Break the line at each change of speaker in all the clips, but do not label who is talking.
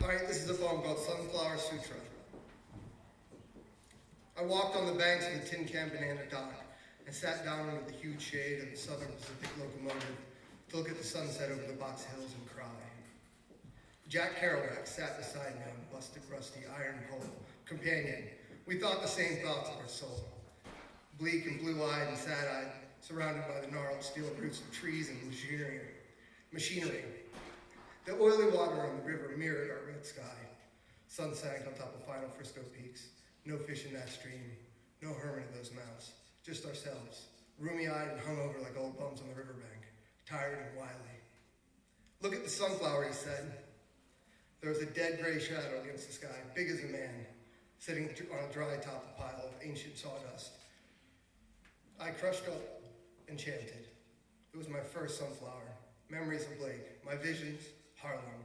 All right, this is a poem called Sunflower Sutra. I walked on the banks of the Tin Can Banana Dock and sat down under the huge shade of the Southern Pacific locomotive to look at the sunset over the Box Hills and cry. Jack Kerouac sat beside me on a busted, rusty iron pole. Companion, we thought the same thoughts of our soul. Bleak and blue-eyed and sad-eyed, surrounded by the gnarled steel roots of trees and machinery. The oily water on the river mirrored our red sky. Sun sank on top of final Frisco peaks. No fish in that stream. No hermit in those mounts. Just ourselves, roomy-eyed and hungover like old bums on the riverbank, tired and wily. Look at the sunflower, he said. There was a dead gray shadow against the sky, big as a man, sitting on a dry top pile of ancient sawdust. I crushed up and chanted. It was my first sunflower. Memories of Blake, my visions, Harlem,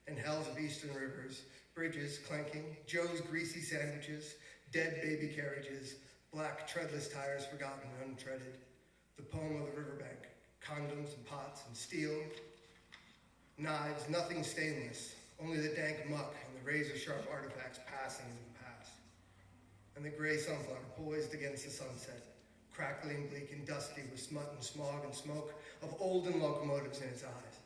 and hells of eastern rivers, bridges clanking, Joe's greasy sandwiches, dead baby carriages, black treadless tires forgotten and untreaded, the poem of the riverbank, condoms and pots and steel, knives, nothing stainless, only the dank muck and the razor-sharp artifacts passing in the past. And the gray sunflower poised against the sunset, crackling, bleak and dusty with smut and smog and smoke of olden locomotives in its eyes.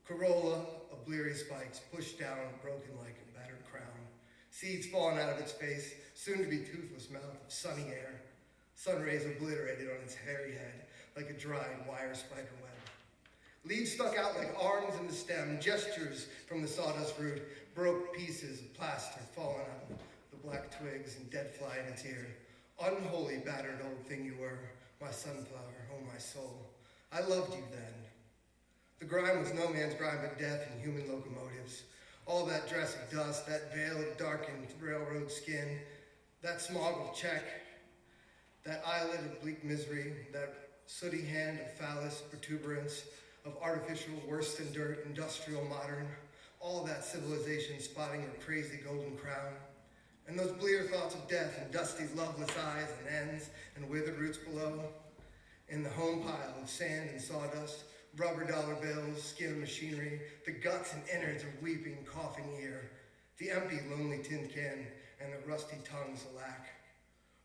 Corolla of bleary spikes pushed down, broken like a battered crown. Seeds falling out of its face, soon to be toothless mouth of sunny air. Sun rays obliterated on its hairy head like a dried wire spider web. Leaves stuck out like arms in the stem, gestures from the sawdust root, broke pieces of plaster falling out of the black twigs and dead fly in its ear. Unholy, battered old thing you were, my sunflower, oh my soul. I loved you then. The grime was no man's grime but death and human locomotives. All that dress of dust, that veil of darkened railroad skin, that smog of check, that eyelid of bleak misery, that sooty hand of phallus, protuberance, of artificial worse than dirt, industrial modern, all that civilization spotting her crazy golden crown. And those blear thoughts of death and dusty, loveless eyes and ends and withered roots below. In the home pile of sand and sawdust, rubber dollar bills, skin of machinery, the guts and innards of weeping, coughing ear, the empty, lonely tin can, and the rusty tongues alack.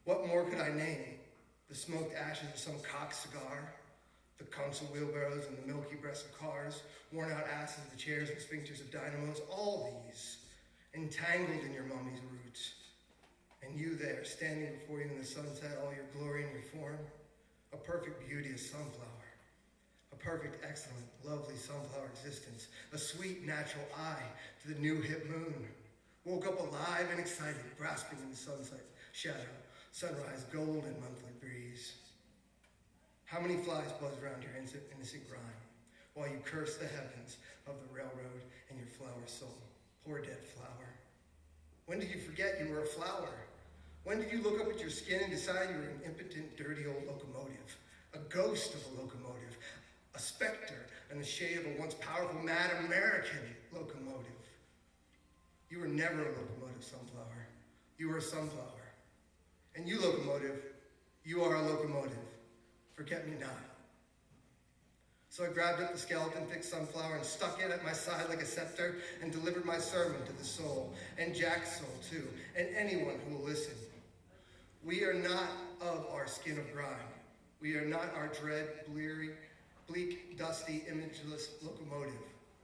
What more could I name? The smoked ashes of some cock cigar, the console wheelbarrows and the milky breasts of cars, worn out asses of the chairs and sphincters of dynamos, all these entangled in your mummy's roots. And you there, standing before you in the sunset, all your glory and your form, a perfect beauty, a sunflower. A perfect, excellent, lovely sunflower existence, a sweet, natural eye to the new hip moon. Woke up alive and excited, grasping in the sunset shadow, sunrise, golden monthly breeze. How many flies buzz around your innocent grime, while you curse the heavens of the railroad and your flower soul, poor dead flower. When did you forget you were a flower? When did you look up at your skin and decide you were an impotent, dirty old locomotive, a ghost of a locomotive, a specter in the shade of a once powerful, mad American locomotive? You were never a locomotive, sunflower. You were a sunflower. And you, locomotive, you are a locomotive. Forget me not. So I grabbed up the skeleton-thick sunflower and stuck it at my side like a scepter and delivered my sermon to the soul, and Jack's soul too, and anyone who will listen. We are not of our skin of grime. We are not our dread, bleak, dusty, imageless locomotive.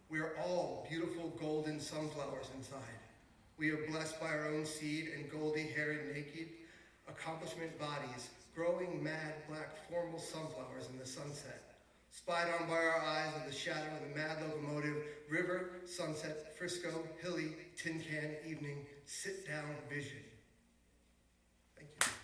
We are all beautiful golden sunflowers inside. We are blessed by our own seed and goldie-haired, naked, accomplishment bodies, growing mad, black, formal sunflowers in the sunset, spied on by our eyes of the shadow of the mad locomotive, river, sunset, Frisco, hilly, tin can, evening, sit-down vision. Thank you.